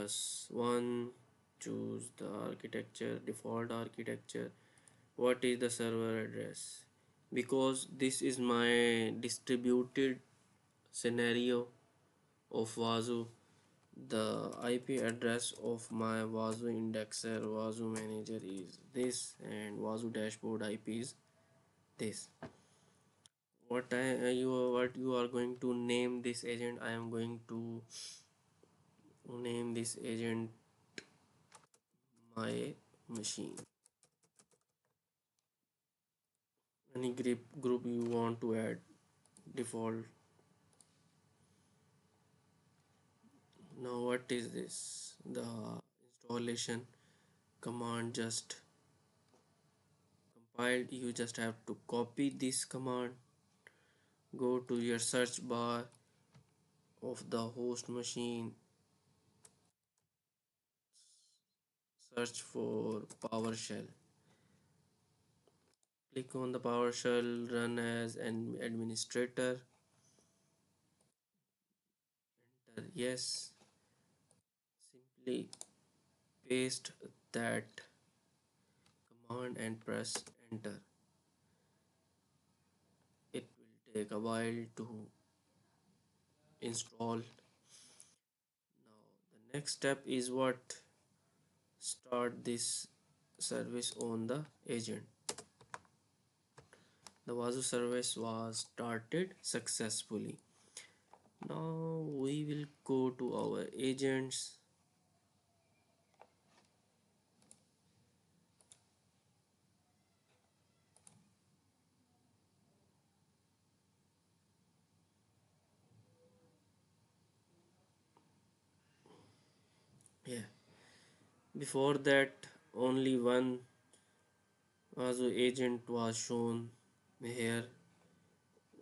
press 1, choose the architecture, default architecture. What is the server address? Because this is my distributed scenario of Wazuh, the IP address of my Wazuh indexer, Wazuh manager is this, and Wazuh dashboard IP is this. What you are going to name this agent? I am going to name this agent my machine. Any group you want to add, default. Now what is this? The installation command just compiled. You just have to copy this command, go to your search bar of the host machine, search for PowerShell. Click on the PowerShell, run as an administrator, enter yes, simply paste that command and press enter. It will take a while to install. Now the next step is what? Start this service on the agent. The Wazuh service was started successfully. Now we will go to our agents. Yeah, before that only one Wazuh agent was shown here.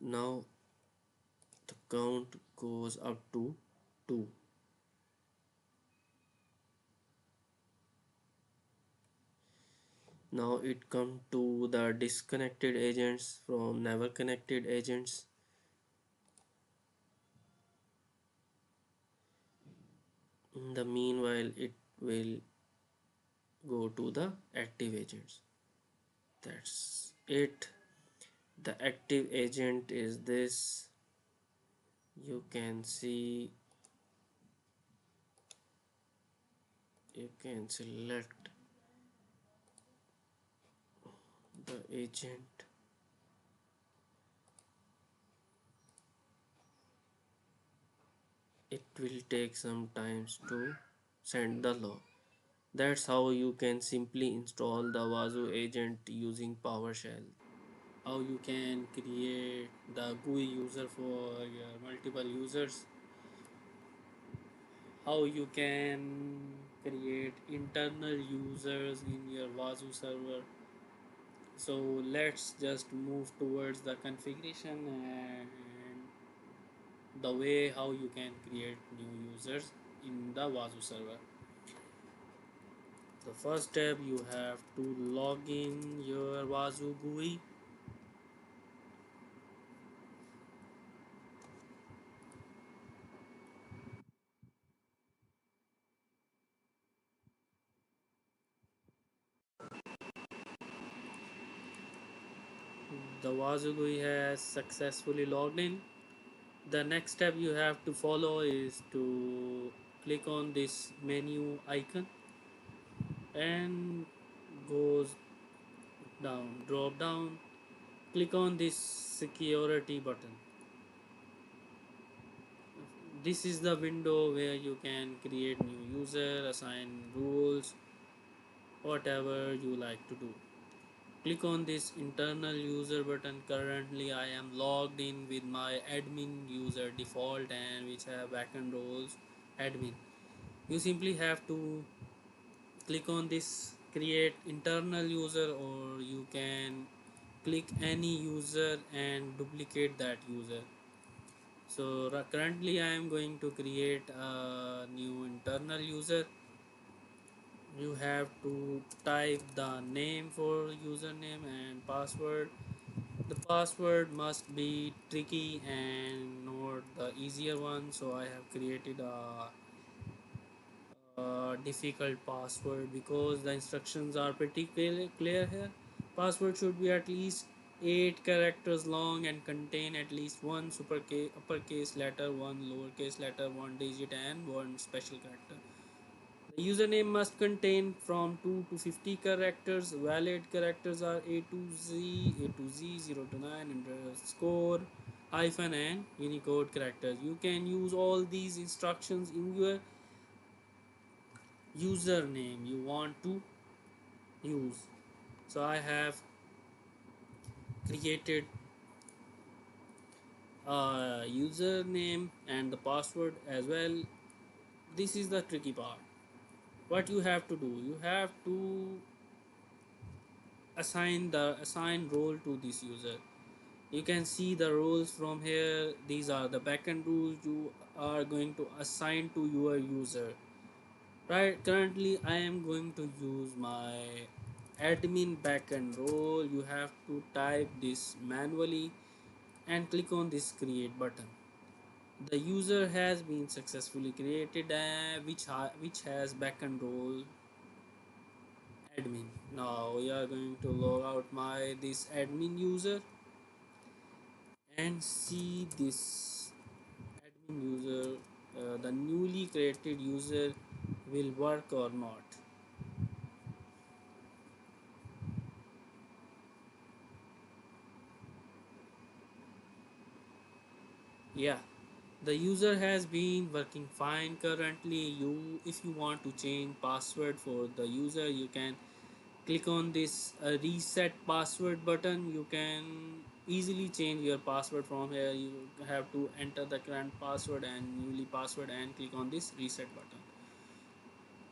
Now the count goes up to 2. Now it come to the disconnected agents from never connected agents. In the meanwhile it will go to the active agents. That's it. The active agent is this. You can see, you can select the agent. It will take some times to send the log. That's how you can simply install the Wazuh agent using PowerShell. How you can create the GUI user for your multiple users. How you can create internal users in your Wazuh server. So let's just move towards the configuration and the way how you can create new users in the Wazuh server. The first step, you have to log in your Wazuh GUI. The Wazuh GUI has successfully logged in. The next step you have to follow is to click on this menu icon and goes down, drop down, click on this security button. This is the window where you can create new user, assign rules, whatever you like to do. Click on this internal user button. Currently I am logged in with my admin user default and which have backend roles admin. You simply have to click on this create internal user, or you can click any user and duplicate that user. So currently I am going to create a new internal user. You have to type the name for username and password. The password must be tricky and not the easier one, so I have created a difficult password because the instructions are pretty clear here. Password should be at least 8 characters long and contain at least one uppercase letter, one lowercase letter, one digit, and one special character. The username must contain from 2 to 50 characters. Valid characters are A to Z, 0 to 9, underscore, hyphen, and Unicode characters. You can use all these instructions in your username you want to use. So I have created a username and the password as well. This is the tricky part. What you have to do, you have to assign role to this user. You can see the roles from here. These are the backend rules you are going to assign to your user. Right, currently I am going to use my admin backend role. You have to type this manually and click on this create button. The user has been successfully created, which has backend role admin. Now we are going to log out my this admin user and see this admin user, the newly created user will work or not. Yeah, the user has been working fine currently. If you want to change password for the user, you can click on this reset password button. You can easily change your password from here. You have to enter the current password and newly password and click on this reset button.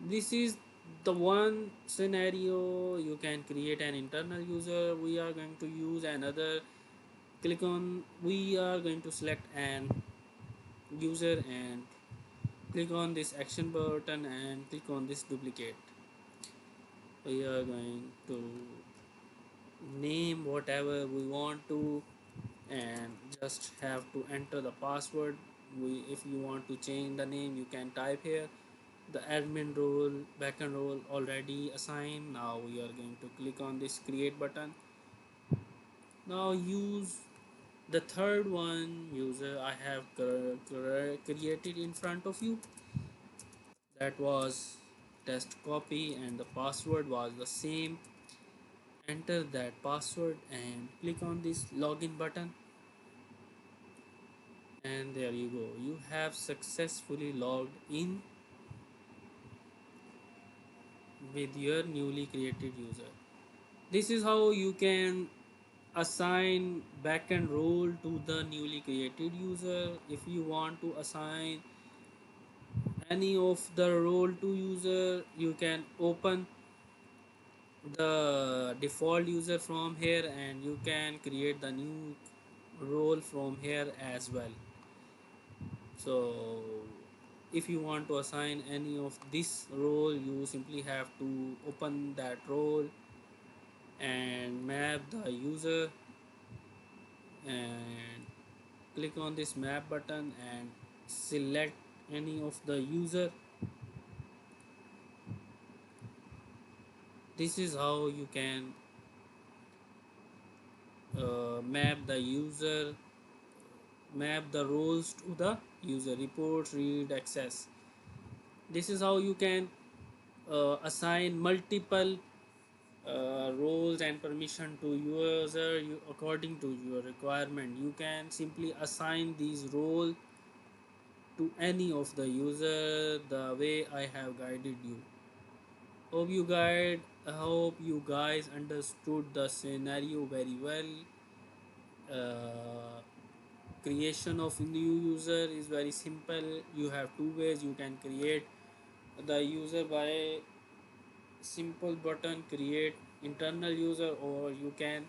This is the one scenario. You can create an internal user. We are going to use another. Click on, we are going to select an user and click on this action button and click on this duplicate. We are going to name whatever we want to and just have to enter the password. If you want to change the name, you can type here. The admin role, backend role already assigned. Now we are going to click on this create button. Now use the third one user I have created in front of you. That was test copy and the password was the same. Enter that password and click on this login button, and there you go. You have successfully logged in with your newly created user. This is how you can assign backend role to the newly created user. If you want to assign any of the role to user, you can open the default user from here and you can create the new role from here as well. So if you want to assign any of this role, you simply have to open that role and map the user and click on this map button and select any of the user. This is how you can map the user, map the roles to the user. Report, read, access. This is how you can assign multiple roles and permission to user according to your requirement. You can simply assign these roles to any of the user the way I have guided you. Hope you guys understood the scenario very well. uh, Creation of new user is very simple. You have two ways. You can create the user by simple button create internal user, or you can